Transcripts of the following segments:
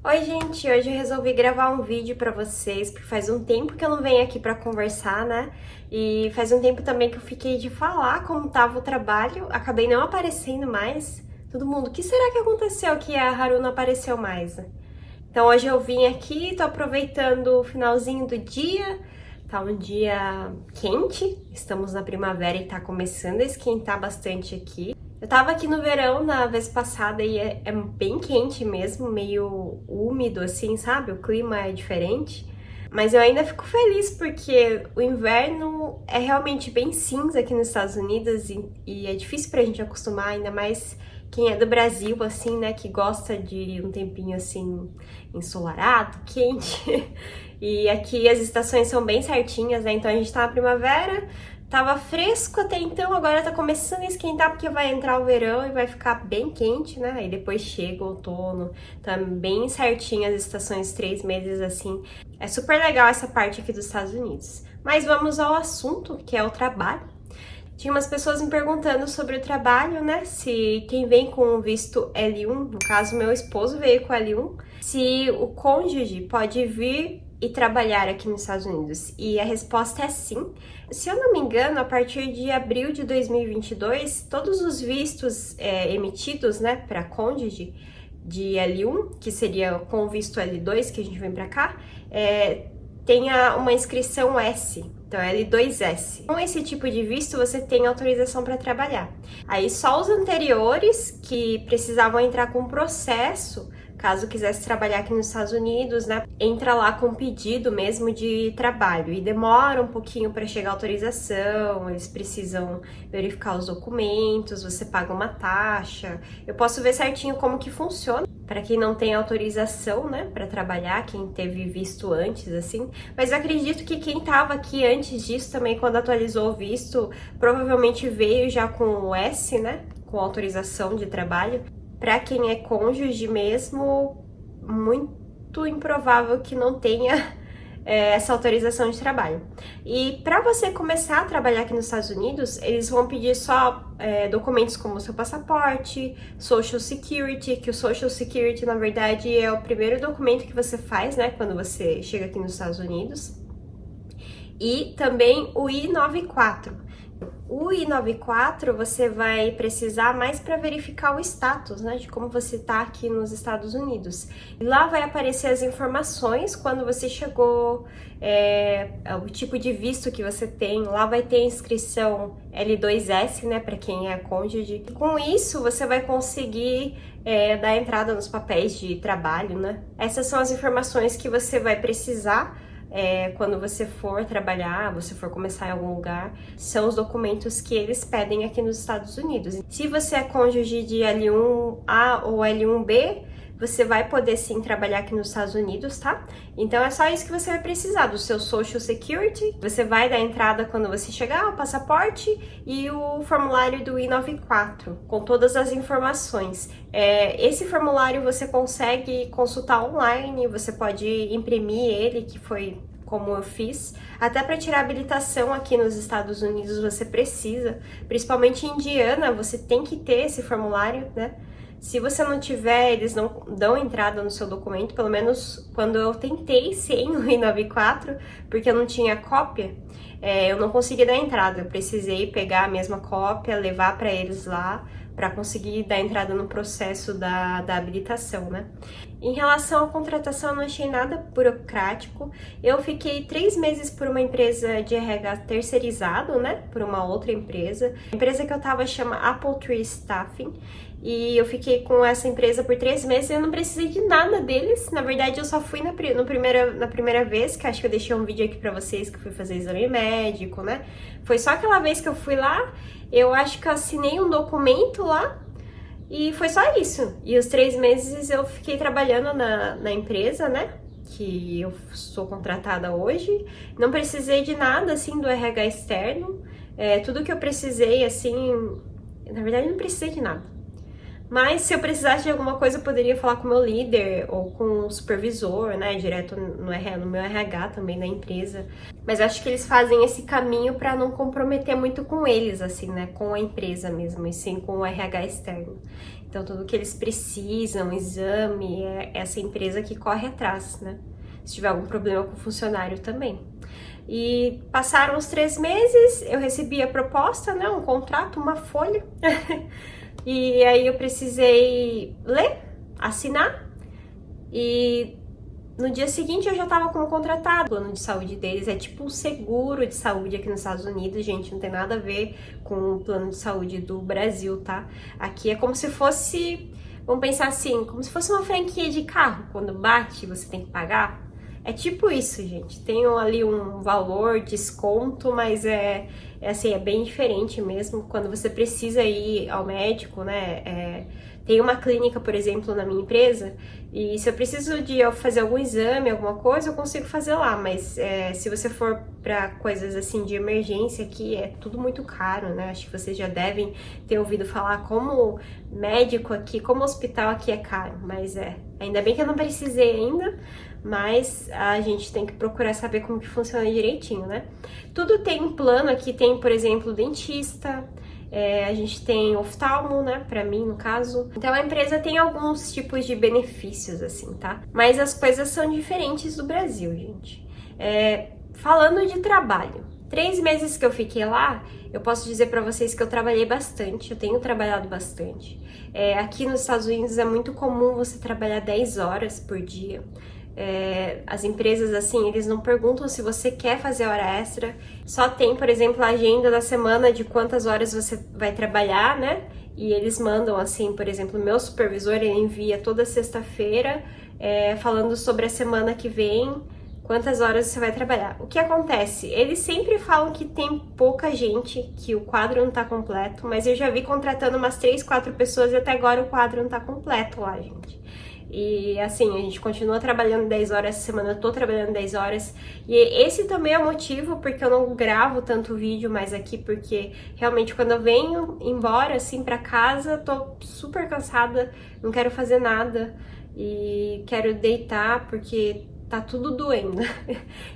Oi, gente! Hoje eu resolvi gravar um vídeo pra vocês, porque faz um tempo que eu não venho aqui pra conversar, né? E faz um tempo também que eu fiquei de falar como tava o trabalho, acabei não aparecendo mais. Todo mundo, o que será que aconteceu que a Haru não apareceu mais? Então hoje eu vim aqui, tô aproveitando o finalzinho do dia, tá um dia quente, estamos na primavera e tá começando a esquentar bastante aqui. Eu tava aqui no verão na vez passada e é bem quente mesmo, meio úmido assim, sabe? O clima é diferente. Mas eu ainda fico feliz porque o inverno é realmente bem cinza aqui nos Estados Unidos e é difícil pra gente acostumar, ainda mais quem é do Brasil, assim, né, que gosta de um tempinho assim ensolarado, quente. E aqui as estações são bem certinhas, né? Então a gente tá na primavera. Tava fresco até então, agora tá começando a esquentar porque vai entrar o verão e vai ficar bem quente, né? Aí depois chega o outono, tá bem certinho as estações, 3 meses assim. É super legal essa parte aqui dos Estados Unidos. Mas vamos ao assunto, que é o trabalho. Tinha umas pessoas me perguntando sobre o trabalho, né? Se quem vem com o visto L1, no caso meu esposo veio com L1, se o cônjuge pode vir e trabalhar aqui nos Estados Unidos? E a resposta é sim. Se eu não me engano, a partir de abril de 2022, todos os vistos emitidos, né, para cônjuge de L1, que seria com o visto L2, que a gente vem para cá, tenha uma inscrição S, então L2S. Com esse tipo de visto, você tem autorização para trabalhar. Aí só os anteriores que precisavam entrar com processo, caso quisesse trabalhar aqui nos Estados Unidos, né? Entra lá com pedido mesmo de trabalho e demora um pouquinho para chegar a autorização, eles precisam verificar os documentos, você paga uma taxa. Eu posso ver certinho como que funciona para quem não tem autorização, né, para trabalhar, quem teve visto antes, assim. Mas eu acredito que quem estava aqui antes disso também, quando atualizou o visto, provavelmente veio já com o S, né, com autorização de trabalho. Para quem é cônjuge mesmo, muito improvável que não tenha essa autorização de trabalho. E para você começar a trabalhar aqui nos Estados Unidos, eles vão pedir só documentos como o seu passaporte, Social Security, que o Social Security, na verdade, é o primeiro documento que você faz, né, quando você chega aqui nos Estados Unidos. E também o I-94. O I-94 você vai precisar mais para verificar o status, né, de como você tá aqui nos Estados Unidos. E lá vai aparecer as informações quando você chegou, o tipo de visto que você tem. Lá vai ter a inscrição L2S, né, para quem é cônjuge. E com isso você vai conseguir dar entrada nos papéis de trabalho, né. Essas são as informações que você vai precisar. Quando você for trabalhar, você for começar em algum lugar, são os documentos que eles pedem aqui nos Estados Unidos. Se você é cônjuge de L1A ou L1B, você vai poder sim trabalhar aqui nos Estados Unidos, tá? Então é só isso que você vai precisar, do seu Social Security. Você vai dar entrada quando você chegar, o passaporte e o formulário do I-94, com todas as informações. Esse formulário você consegue consultar online, você pode imprimir ele, que foi como eu fiz. Até para tirar habilitação aqui nos Estados Unidos você precisa, principalmente em Indiana, você tem que ter esse formulário, né? Se você não tiver, eles não dão entrada no seu documento, pelo menos quando eu tentei sem o I-94, porque eu não tinha cópia, eu não consegui dar entrada. Eu precisei pegar a mesma cópia, levar para eles lá, para conseguir dar entrada no processo da habilitação, né? Em relação à contratação, eu não achei nada burocrático. Eu fiquei 3 meses por uma empresa de RH terceirizado, né? Por uma outra empresa. A empresa que eu tava chama Apple Tree Staffing. E eu fiquei com essa empresa por 3 meses e eu não precisei de nada deles. Na verdade, eu só fui na primeira vez, que acho que eu deixei um vídeo aqui pra vocês, que eu fui fazer exame médico, né? Foi só aquela vez que eu fui lá, eu acho que eu assinei um documento lá e foi só isso. E os 3 meses eu fiquei trabalhando na empresa, né? Que eu sou contratada hoje. Não precisei de nada, assim, do RH externo. Tudo que eu precisei, assim... Na verdade, não precisei de nada. Mas se eu precisasse de alguma coisa, eu poderia falar com o meu líder ou com o supervisor, né, direto no meu RH também da empresa. Mas eu acho que eles fazem esse caminho para não comprometer muito com eles, assim, né, com a empresa mesmo, e sim com o RH externo. Então, tudo que eles precisam, exame, é essa empresa que corre atrás, né, se tiver algum problema com o funcionário também. E passaram os 3 meses, eu recebi a proposta, né, um contrato, uma folha. E aí eu precisei ler, assinar, e no dia seguinte eu já tava como contratado. O plano de saúde deles é tipo um seguro de saúde aqui nos Estados Unidos, gente, não tem nada a ver com o plano de saúde do Brasil, tá? Aqui é como se fosse, vamos pensar assim, como se fosse uma franquia de carro, quando bate você tem que pagar. É tipo isso, gente. Tem ali um valor, desconto, mas assim, é bem diferente mesmo. Quando você precisa ir ao médico, né? Tem uma clínica, por exemplo, na minha empresa, e se eu preciso de fazer algum exame, alguma coisa, eu consigo fazer lá. Mas se você for para coisas assim de emergência aqui, é tudo muito caro, né? Acho que vocês já devem ter ouvido falar como médico aqui, como hospital aqui é caro. Mas ainda bem que eu não precisei ainda. Mas a gente tem que procurar saber como que funciona direitinho, né? Tudo tem um plano aqui, tem, por exemplo, dentista, a gente tem oftalmo, né, pra mim, no caso. Então a empresa tem alguns tipos de benefícios, assim, tá? Mas as coisas são diferentes do Brasil, gente. Falando de trabalho, 3 meses que eu fiquei lá, eu posso dizer pra vocês que eu trabalhei bastante, eu tenho trabalhado bastante. Aqui nos Estados Unidos é muito comum você trabalhar 10 horas por dia. As empresas, assim, eles não perguntam se você quer fazer hora extra, só tem, por exemplo, a agenda da semana de quantas horas você vai trabalhar, né? E eles mandam, assim, por exemplo, meu supervisor, ele envia toda sexta-feira falando sobre a semana que vem, quantas horas você vai trabalhar. O que acontece? Eles sempre falam que tem pouca gente, que o quadro não tá completo, mas eu já vi contratando umas 3, 4 pessoas e até agora o quadro não tá completo lá, gente. E assim, a gente continua trabalhando 10 horas essa semana, eu tô trabalhando 10 horas. E esse também é o motivo porque eu não gravo tanto vídeo mais aqui, porque realmente quando eu venho embora, assim, pra casa, tô super cansada, não quero fazer nada e quero deitar porque tá tudo doendo.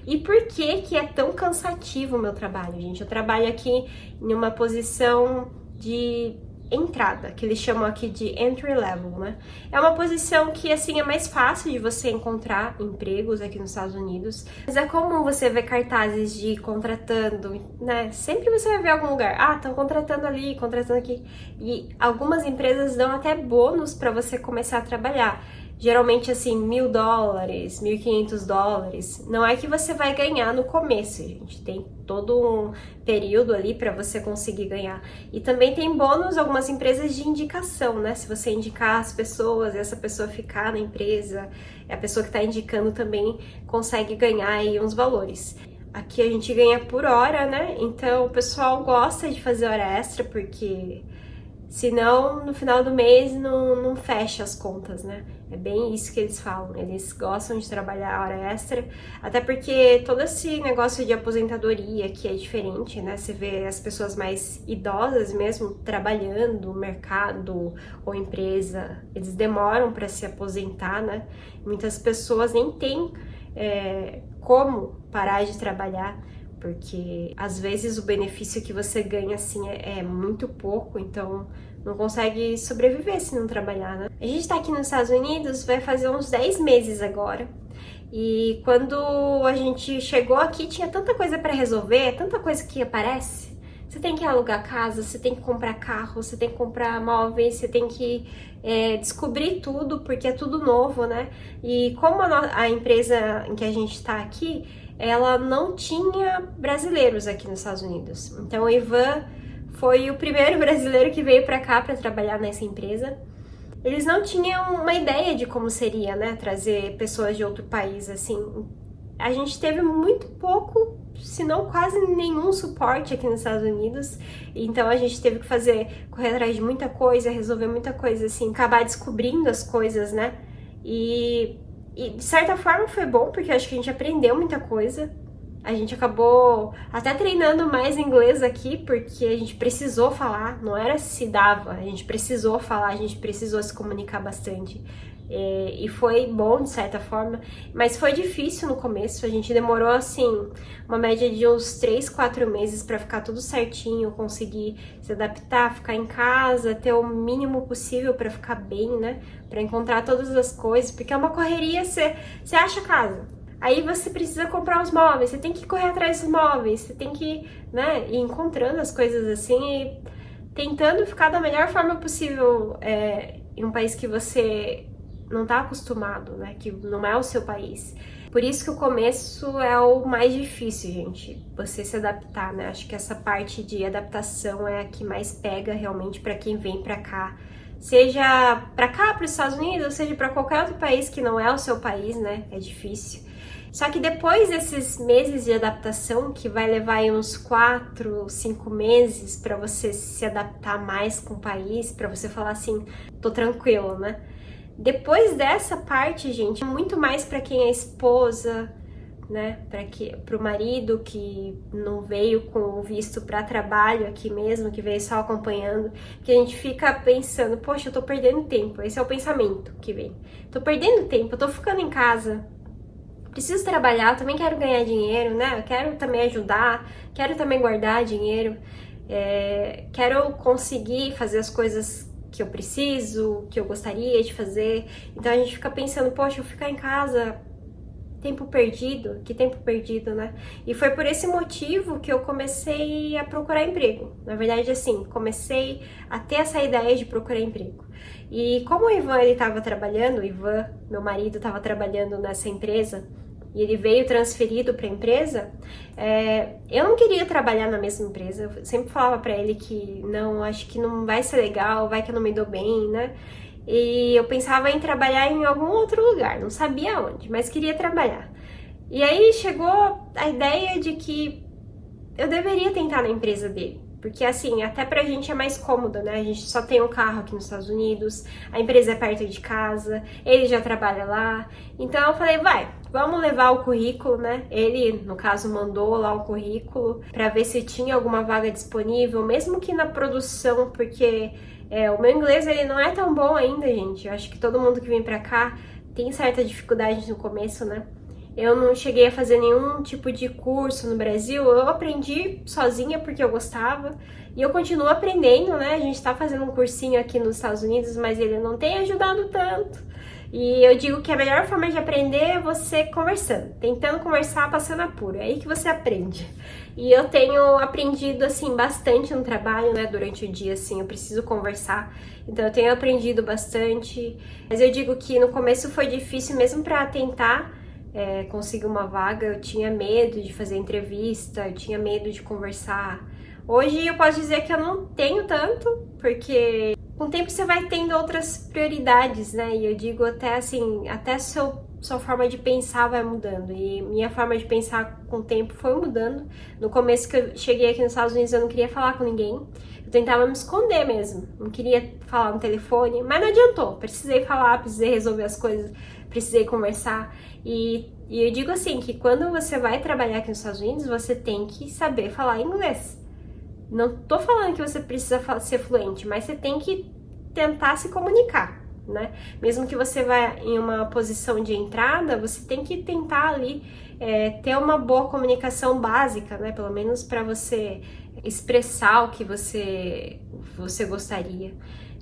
E por que que é tão cansativo o meu trabalho, gente? Eu trabalho aqui em uma posição de entrada, que eles chamam aqui de entry level, né? É uma posição que, assim, é mais fácil de você encontrar empregos aqui nos Estados Unidos. Mas é comum você ver cartazes de contratando, né? Sempre você vai ver algum lugar. Ah, estão contratando ali, contratando aqui. E algumas empresas dão até bônus para você começar a trabalhar. Geralmente, assim, $1.000, $1.500. Não é que você vai ganhar no começo, gente. Tem todo um período ali para você conseguir ganhar. E também tem bônus, algumas empresas de indicação, né? Se você indicar as pessoas e essa pessoa ficar na empresa, a pessoa que está indicando também consegue ganhar aí uns valores. Aqui a gente ganha por hora, né? Então o pessoal gosta de fazer hora extra porque senão no final do mês não fecha as contas, né? É bem isso que eles falam, eles gostam de trabalhar hora extra, até porque todo esse negócio de aposentadoria que é diferente, né? Você vê as pessoas mais idosas mesmo trabalhando, mercado ou empresa, eles demoram para se aposentar, né? Muitas pessoas nem têm como parar de trabalhar, porque às vezes o benefício que você ganha assim é muito pouco, então não consegue sobreviver se não trabalhar, né? A gente tá aqui nos Estados Unidos, vai fazer uns 10 meses agora, e quando a gente chegou aqui tinha tanta coisa para resolver, tanta coisa que aparece. Você tem que alugar casa, você tem que comprar carro, você tem que comprar móveis, você tem que descobrir tudo, porque é tudo novo, né? E como a empresa em que a gente tá aqui, ela não tinha brasileiros aqui nos Estados Unidos. Então o Ivan foi o primeiro brasileiro que veio para cá para trabalhar nessa empresa. Eles não tinham uma ideia de como seria, né, trazer pessoas de outro país, assim. A gente teve muito pouco, se não quase nenhum suporte aqui nos Estados Unidos. Então a gente teve que correr atrás de muita coisa, resolver muita coisa, assim, acabar descobrindo as coisas, né? E de certa forma foi bom, porque eu acho que a gente aprendeu muita coisa. A gente acabou até treinando mais inglês aqui, porque a gente precisou falar, não era se dava, a gente precisou falar, a gente precisou se comunicar bastante. E foi bom de certa forma, mas foi difícil no começo. A gente demorou assim uma média de uns 3, 4 meses para ficar tudo certinho, conseguir se adaptar, ficar em casa, ter o mínimo possível para ficar bem, né? Para encontrar todas as coisas, porque é uma correria, você acha casa. Aí você precisa comprar os móveis, você tem que correr atrás dos móveis, você tem que, né, ir encontrando as coisas assim e tentando ficar da melhor forma possível em um país que você não tá acostumado, né? Que não é o seu país. Por isso que o começo é o mais difícil, gente. Você se adaptar, né? Acho que essa parte de adaptação é a que mais pega realmente para quem vem para cá. Seja para cá, para os Estados Unidos, seja para qualquer outro país que não é o seu país, né? É difícil. Só que depois desses meses de adaptação, que vai levar aí uns 4, 5 meses para você se adaptar mais com o país, para você falar assim, tô tranquilo, né? Depois dessa parte, gente, muito mais para quem é esposa, né? Para o marido que não veio com o visto para trabalho aqui mesmo, que veio só acompanhando, que a gente fica pensando, poxa, eu tô perdendo tempo. Esse é o pensamento que vem. Tô perdendo tempo, eu tô ficando em casa. Preciso trabalhar, também quero ganhar dinheiro, né? Eu quero também ajudar, quero também guardar dinheiro, quero conseguir fazer as coisas que eu preciso, que eu gostaria de fazer. Então a gente fica pensando, poxa, eu ficar em casa, tempo perdido, que tempo perdido, né? E foi por esse motivo que eu comecei a procurar emprego. Na verdade, assim, comecei a ter essa ideia de procurar emprego. E como o Ivan, ele estava trabalhando, o Ivan, meu marido, estava trabalhando nessa empresa, e ele veio transferido para a empresa, eu não queria trabalhar na mesma empresa. Eu sempre falava para ele que não, acho que não vai ser legal, vai que eu não me dou bem, né? E eu pensava em trabalhar em algum outro lugar, não sabia onde, mas queria trabalhar. E aí chegou a ideia de que eu deveria tentar na empresa dele. Porque assim, até pra gente é mais cômodo, né? A gente só tem um carro aqui nos Estados Unidos, a empresa é perto de casa, ele já trabalha lá. Então eu falei, vamos levar o currículo, né? Ele, no caso, mandou lá o currículo pra ver se tinha alguma vaga disponível, mesmo que na produção, porque o meu inglês ele não é tão bom ainda, gente. Eu acho que todo mundo que vem pra cá tem certa dificuldade no começo, né? Eu não cheguei a fazer nenhum tipo de curso no Brasil, eu aprendi sozinha porque eu gostava e eu continuo aprendendo, né? A gente tá fazendo um cursinho aqui nos Estados Unidos, mas ele não tem ajudado tanto. E eu digo que a melhor forma de aprender é você conversando, tentando conversar, passando apuro, é aí que você aprende. E eu tenho aprendido, assim, bastante no trabalho, né? Durante o dia, assim, eu preciso conversar, então eu tenho aprendido bastante. Mas eu digo que no começo foi difícil mesmo para tentar conseguir uma vaga, eu tinha medo de fazer entrevista, eu tinha medo de conversar. Hoje eu posso dizer que eu não tenho tanto, porque com o tempo você vai tendo outras prioridades, né? E eu digo até assim, até sua forma de pensar vai mudando. E minha forma de pensar com o tempo foi mudando. No começo que eu cheguei aqui nos Estados Unidos, eu não queria falar com ninguém. Eu tentava me esconder mesmo, não queria falar no telefone, mas não adiantou. Precisei falar, precisei resolver as coisas, precisei conversar. E eu digo assim, que quando você vai trabalhar aqui nos Estados Unidos, você tem que saber falar inglês. Não tô falando que você precisa ser fluente, mas você tem que tentar se comunicar, né? Mesmo que você vá em uma posição de entrada, você tem que tentar ali ter uma boa comunicação básica, né? Pelo menos para você expressar o que você gostaria.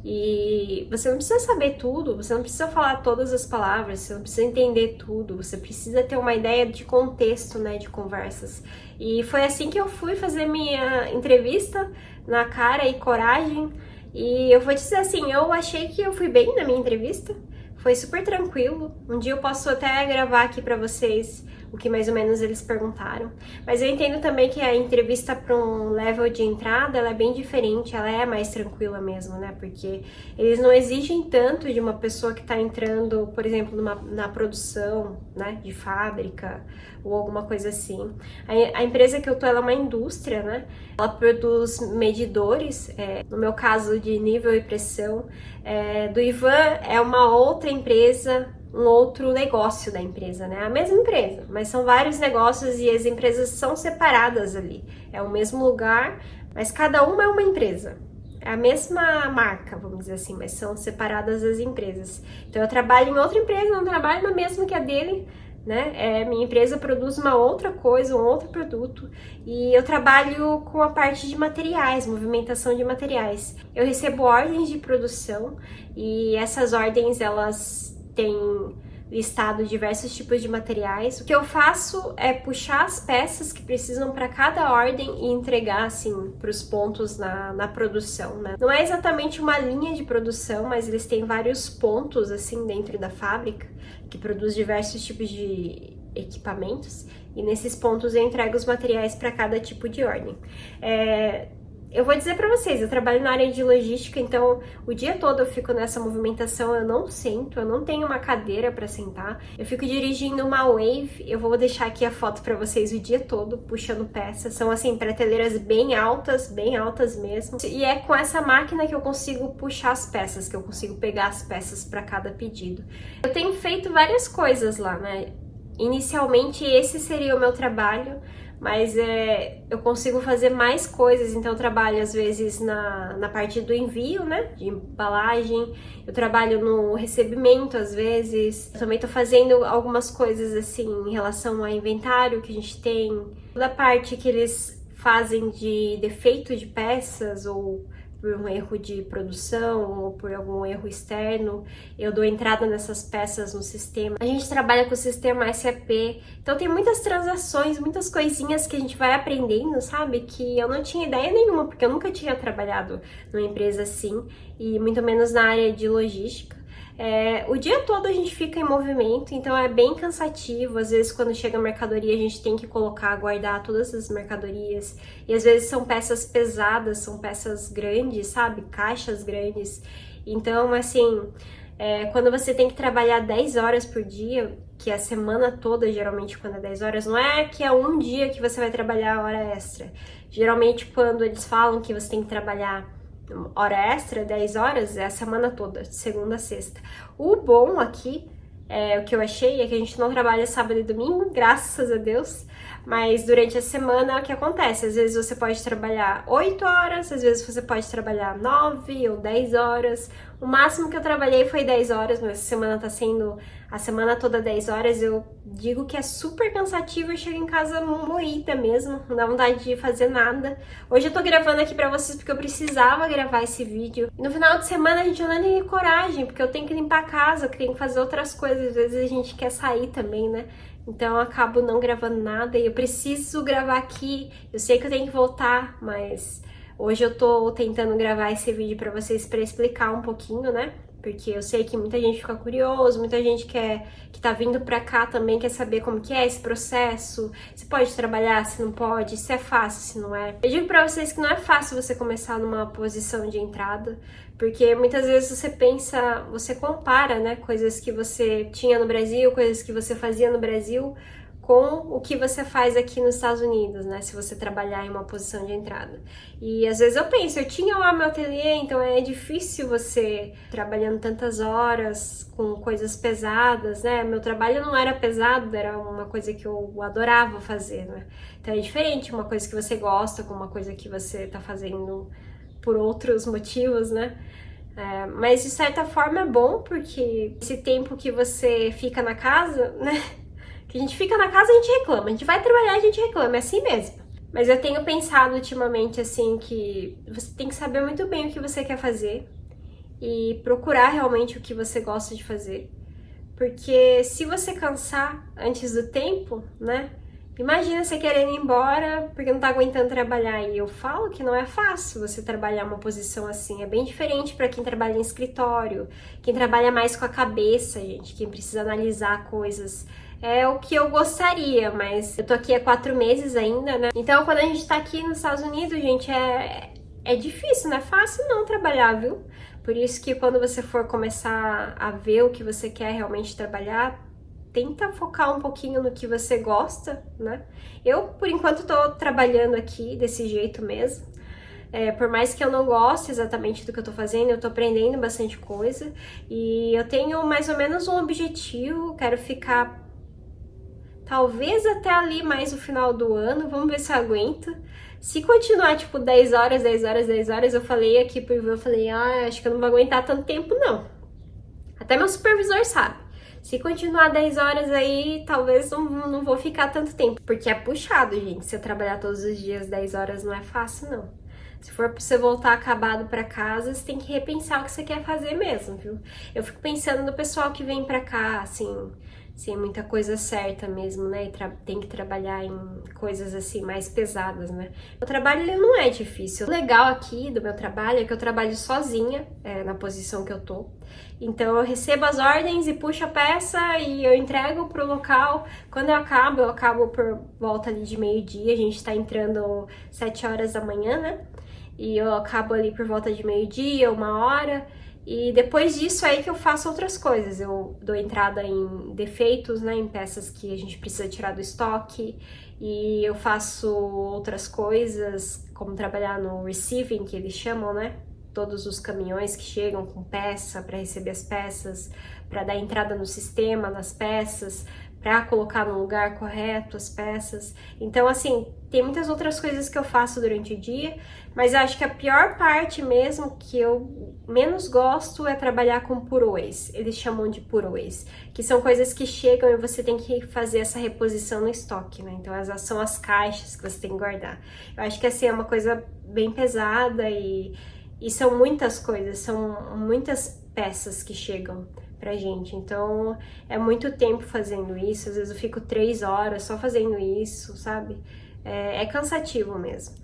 E você não precisa saber tudo, você não precisa falar todas as palavras, você não precisa entender tudo, você precisa ter uma ideia de contexto, né, de conversas. E foi assim que eu fui fazer minha entrevista, na cara e coragem. E eu vou dizer assim, eu achei que eu fui bem na minha entrevista, foi super tranquilo. Um dia eu posso até gravar aqui pra vocês o que mais ou menos eles perguntaram. Mas eu entendo também que a entrevista para um level de entrada, ela é bem diferente, ela é mais tranquila mesmo, né? Porque eles não exigem tanto de uma pessoa que tá entrando, por exemplo, na produção, né? De fábrica ou alguma coisa assim. A empresa que eu tô, ela é uma indústria, né? Ela produz medidores, no meu caso de nível e pressão. Do Ivan é uma outra empresa, um outro negócio da empresa, né? A mesma empresa, mas são vários negócios e as empresas são separadas ali. É o mesmo lugar, mas cada uma é uma empresa. É a mesma marca, vamos dizer assim, mas são separadas as empresas. Então eu trabalho em outra empresa, não trabalho na mesma que a dele, né? Minha empresa produz uma outra coisa, um outro produto, e eu trabalho com a parte de materiais, movimentação de materiais. Eu recebo ordens de produção e essas ordens elas têm listado diversos tipos de materiais. O que eu faço é puxar as peças que precisam para cada ordem e entregar assim para os pontos na produção, né? Não é exatamente uma linha de produção, mas eles têm vários pontos assim dentro da fábrica que produz diversos tipos de equipamentos e nesses pontos eu entrego os materiais para cada tipo de ordem. Eu vou dizer para vocês, eu trabalho na área de logística, então o dia todo eu fico nessa movimentação, eu não sento, eu não tenho uma cadeira para sentar, eu fico dirigindo uma Wave, eu vou deixar aqui a foto para vocês o dia todo, puxando peças, são assim, prateleiras bem altas mesmo, e é com essa máquina que eu consigo puxar as peças, que eu consigo pegar as peças para cada pedido. Eu tenho feito várias coisas lá, né? Inicialmente esse seria o meu trabalho, mas eu consigo fazer mais coisas, então eu trabalho às vezes na parte do envio, né, de embalagem, eu trabalho no recebimento às vezes, eu também tô fazendo algumas coisas assim em relação ao inventário que a gente tem, toda a parte que eles fazem de defeito de peças ou por um erro de produção ou por algum erro externo, eu dou entrada nessas peças no sistema. A gente trabalha com o sistema SAP, então tem muitas transações, muitas coisinhas que a gente vai aprendendo, sabe? Que eu não tinha ideia nenhuma, porque eu nunca tinha trabalhado numa empresa assim, e muito menos na área de logística. O dia todo a gente fica em movimento, então é bem cansativo. Às vezes quando chega a mercadoria a gente tem que colocar, guardar todas as mercadorias. E às vezes são peças pesadas, são peças grandes, sabe? Caixas grandes. Então, assim, quando você tem que trabalhar 10 horas por dia, que é a semana toda, geralmente quando é 10 horas, não é que é um dia que você vai trabalhar hora extra. Geralmente quando eles falam que você tem que trabalhar hora extra, 10 horas, é a semana toda, de segunda a sexta. O bom aqui, o que eu achei, é que a gente não trabalha sábado e domingo, graças a Deus, mas durante a semana é o que acontece. Às vezes você pode trabalhar 8 horas, às vezes você pode trabalhar 9 ou 10 horas. O máximo que eu trabalhei foi 10 horas, mas essa semana tá sendo a semana toda 10 horas. Eu digo que é super cansativo, eu chego em casa moída mesmo, não dá vontade de fazer nada. Hoje eu tô gravando aqui pra vocês porque eu precisava gravar esse vídeo. E no final de semana a gente não tem coragem, porque eu tenho que limpar a casa, eu tenho que fazer outras coisas, às vezes a gente quer sair também, né? Então eu acabo não gravando nada e eu preciso gravar aqui. Eu sei que eu tenho que voltar, mas hoje eu tô tentando gravar esse vídeo pra vocês pra explicar um pouquinho, né? Porque eu sei que muita gente fica curioso, muita gente que tá vindo pra cá também quer saber como que é esse processo, se pode trabalhar, se não pode, se é fácil, se não é. Eu digo pra vocês que não é fácil você começar numa posição de entrada, porque muitas vezes você pensa, você compara, né, coisas que você tinha no Brasil, coisas que você fazia no Brasil, com o que você faz aqui nos Estados Unidos, né? Se você trabalhar em uma posição de entrada. E às vezes eu penso, eu tinha lá meu ateliê, então é difícil você trabalhando tantas horas com coisas pesadas, né? Meu trabalho não era pesado, era uma coisa que eu adorava fazer, né? Então é diferente uma coisa que você gosta com uma coisa que você tá fazendo por outros motivos, né? Mas de certa forma é bom, porque esse tempo que você fica na casa, né? Que a gente fica na casa, a gente reclama. A gente vai trabalhar, a gente reclama. É assim mesmo. Mas eu tenho pensado ultimamente, assim, que você tem que saber muito bem o que você quer fazer e procurar realmente o que você gosta de fazer. Porque se você cansar antes do tempo, né? Imagina você querendo ir embora porque não tá aguentando trabalhar. E eu falo que não é fácil você trabalhar uma posição assim. É bem diferente para quem trabalha em escritório, quem trabalha mais com a cabeça, gente, quem precisa analisar coisas. É o que eu gostaria, mas eu tô aqui há 4 meses ainda, né? Então, quando a gente tá aqui nos Estados Unidos, gente, é difícil, não é fácil não trabalhar, viu? Por isso que quando você for começar a ver o que você quer realmente trabalhar, tenta focar um pouquinho no que você gosta, né? Eu, por enquanto, tô trabalhando aqui desse jeito mesmo. Por mais que eu não goste exatamente do que eu tô fazendo, eu tô aprendendo bastante coisa. E eu tenho mais ou menos um objetivo, quero ficar talvez até ali mais o final do ano, vamos ver se eu aguento. Se continuar, tipo, 10 horas, 10 horas, 10 horas, eu falei aqui pro Ivan, eu falei, acho que eu não vou aguentar tanto tempo, não. Até meu supervisor sabe. Se continuar 10 horas aí, talvez não vou ficar tanto tempo. Porque é puxado, gente. Se eu trabalhar todos os dias 10 horas, não é fácil, não. Se for pra você voltar acabado pra casa, você tem que repensar o que você quer fazer mesmo, viu? Eu fico pensando no pessoal que vem pra cá, assim, sem muita coisa certa mesmo, né? E tem que trabalhar em coisas assim mais pesadas, né? O trabalho ele não é difícil. O legal aqui do meu trabalho é que eu trabalho sozinha, na posição que eu tô. Então eu recebo as ordens e puxo a peça e eu entrego pro local. Quando eu acabo por volta ali de meio-dia. A gente tá entrando 7 horas da manhã, né? E eu acabo ali por volta de meio-dia, 1 hora. E depois disso aí que eu faço outras coisas. Eu dou entrada em defeitos, né? Em peças que a gente precisa tirar do estoque. E eu faço outras coisas, como trabalhar no receiving, que eles chamam, né? Todos os caminhões que chegam com peça para receber as peças, para dar entrada no sistema nas peças, para colocar no lugar correto as peças. Então, assim, tem muitas outras coisas que eu faço durante o dia, mas eu acho que a pior parte mesmo, que eu menos gosto, é trabalhar com put-aways. Eles chamam de put-aways, que são coisas que chegam e você tem que fazer essa reposição no estoque, né? Então, essas são as caixas que você tem que guardar. Eu acho que, assim, é uma coisa bem pesada e são muitas coisas, são muitas peças que chegam pra gente. Então, é muito tempo fazendo isso. Às vezes eu fico 3 horas só fazendo isso, sabe? É cansativo mesmo.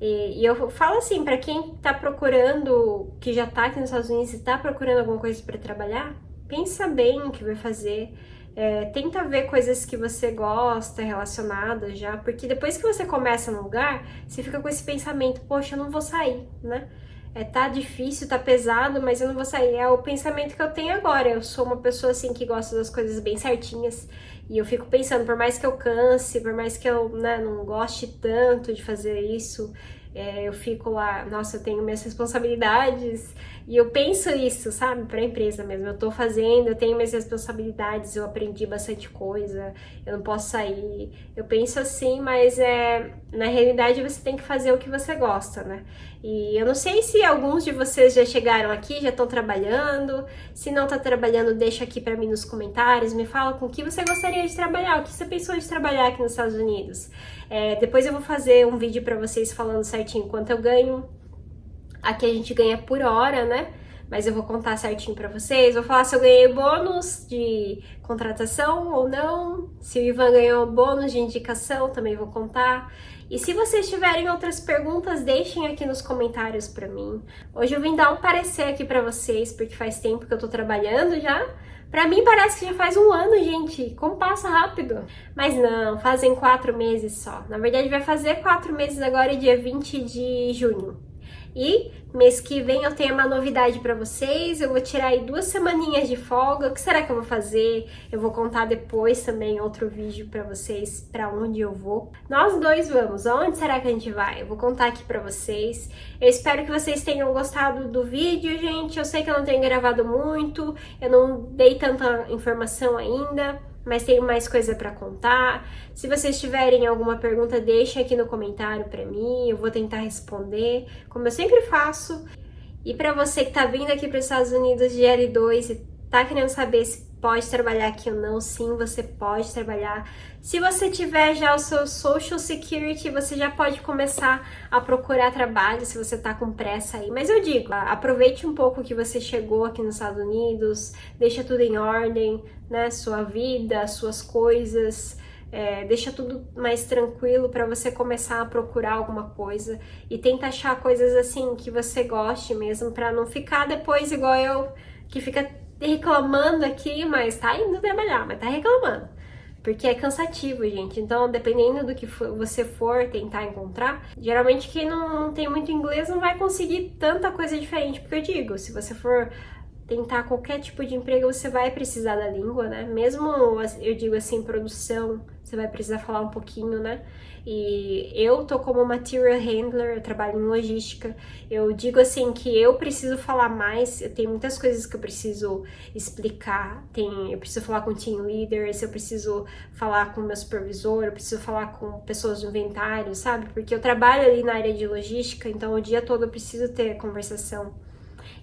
E eu falo assim, pra quem tá procurando, que já tá aqui nos Estados Unidos e tá procurando alguma coisa pra trabalhar, pensa bem o que vai fazer. Tenta ver coisas que você gosta relacionadas já, porque depois que você começa no lugar, você fica com esse pensamento, poxa, eu não vou sair, né? Tá difícil, tá pesado, mas eu não vou sair. É o pensamento que eu tenho agora. Eu sou uma pessoa assim que gosta das coisas bem certinhas. E eu fico pensando, por mais que eu canse, por mais que eu, né, não goste tanto de fazer isso, eu fico lá, nossa, eu tenho minhas responsabilidades. E eu penso isso, sabe, pra empresa mesmo. Eu tô fazendo, eu tenho minhas responsabilidades, eu aprendi bastante coisa, eu não posso sair. Eu penso assim, mas na realidade você tem que fazer o que você gosta, né? E eu não sei se alguns de vocês já chegaram aqui, já estão trabalhando. Se não tá trabalhando, deixa aqui pra mim nos comentários, me fala com o que você gostaria de trabalhar, o que você pensou de trabalhar aqui nos Estados Unidos. Depois eu vou fazer um vídeo pra vocês falando certinho quanto eu ganho. Aqui a gente ganha por hora, né? Mas eu vou contar certinho pra vocês. Vou falar se eu ganhei bônus de contratação ou não. Se o Ivan ganhou bônus de indicação, também vou contar. E se vocês tiverem outras perguntas, deixem aqui nos comentários pra mim. Hoje eu vim dar um parecer aqui pra vocês, porque faz tempo que eu tô trabalhando já. Pra mim parece que já faz 1 ano, gente. Como passa rápido. Mas não, fazem 4 meses só. Na verdade vai fazer 4 meses agora, dia 20 de junho. E mês que vem eu tenho uma novidade pra vocês, eu vou tirar aí 2 semaninhas de folga. O que será que eu vou fazer? Eu vou contar depois também em outro vídeo pra vocês pra onde eu vou. Nós dois vamos, aonde será que a gente vai? Eu vou contar aqui pra vocês. Eu espero que vocês tenham gostado do vídeo, gente. Eu sei que eu não tenho gravado muito, eu não dei tanta informação ainda, mas tenho mais coisa pra contar. Se vocês tiverem alguma pergunta, deixem aqui no comentário pra mim, eu vou tentar responder, como eu sempre faço. E pra você que tá vindo aqui para os Estados Unidos de L2 e tá querendo saber se pode trabalhar aqui ou não, sim, você pode trabalhar. Se você tiver já o seu Social Security, você já pode começar a procurar trabalho, se você tá com pressa aí. Mas eu digo, aproveite um pouco que você chegou aqui nos Estados Unidos, deixa tudo em ordem, né, sua vida, suas coisas, deixa tudo mais tranquilo para você começar a procurar alguma coisa e tenta achar coisas assim que você goste mesmo, para não ficar depois igual eu, que fica reclamando aqui, mas tá indo trabalhar, mas tá reclamando. Porque é cansativo, gente. Então, dependendo do que você for tentar encontrar, geralmente quem não tem muito inglês não vai conseguir tanta coisa diferente. Porque eu digo, se você for tentar qualquer tipo de emprego, você vai precisar da língua, né? Mesmo, eu digo assim, produção, você vai precisar falar um pouquinho, né? E eu tô como material handler, eu trabalho em logística. Eu digo assim que eu preciso falar mais, eu tenho muitas coisas que eu preciso explicar. Eu preciso falar com team leaders, eu preciso falar com meu supervisor, eu preciso falar com pessoas do inventário, sabe? Porque eu trabalho ali na área de logística, então o dia todo eu preciso ter conversação.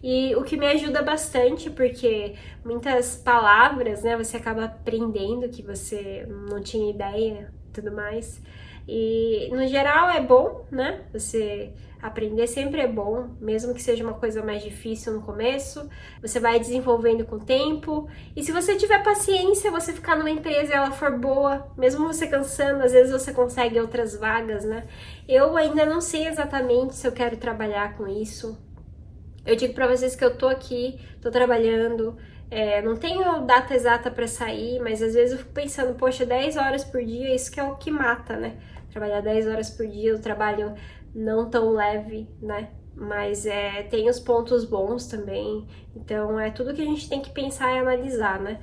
E o que me ajuda bastante, porque muitas palavras, né, você acaba aprendendo que você não tinha ideia e tudo mais. E no geral é bom, né? Você aprender sempre é bom, mesmo que seja uma coisa mais difícil no começo, você vai desenvolvendo com o tempo. E se você tiver paciência, você ficar numa empresa e ela for boa, mesmo você cansando, às vezes você consegue outras vagas, né? Eu ainda não sei exatamente se eu quero trabalhar com isso. Eu digo pra vocês que eu tô aqui, tô trabalhando, não tenho data exata pra sair, mas às vezes eu fico pensando, poxa, 10 horas por dia, isso que é o que mata, né? Trabalhar 10 horas por dia, o trabalho não tão leve, né? Mas tem os pontos bons também, então é tudo que a gente tem que pensar e analisar, né?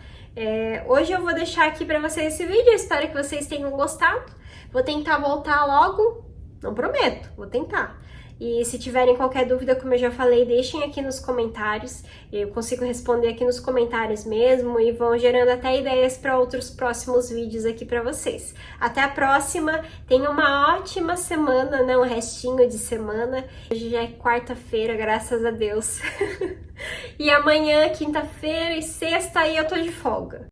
Hoje eu vou deixar aqui pra vocês esse vídeo, eu espero que vocês tenham gostado. Vou tentar voltar logo, não prometo, vou tentar. E se tiverem qualquer dúvida, como eu já falei, deixem aqui nos comentários. Eu consigo responder aqui nos comentários mesmo e vão gerando até ideias para outros próximos vídeos aqui para vocês. Até a próxima, tenham uma ótima semana, né? Um restinho de semana. Hoje já é quarta-feira, graças a Deus. E amanhã, quinta-feira e sexta, aí eu tô de folga.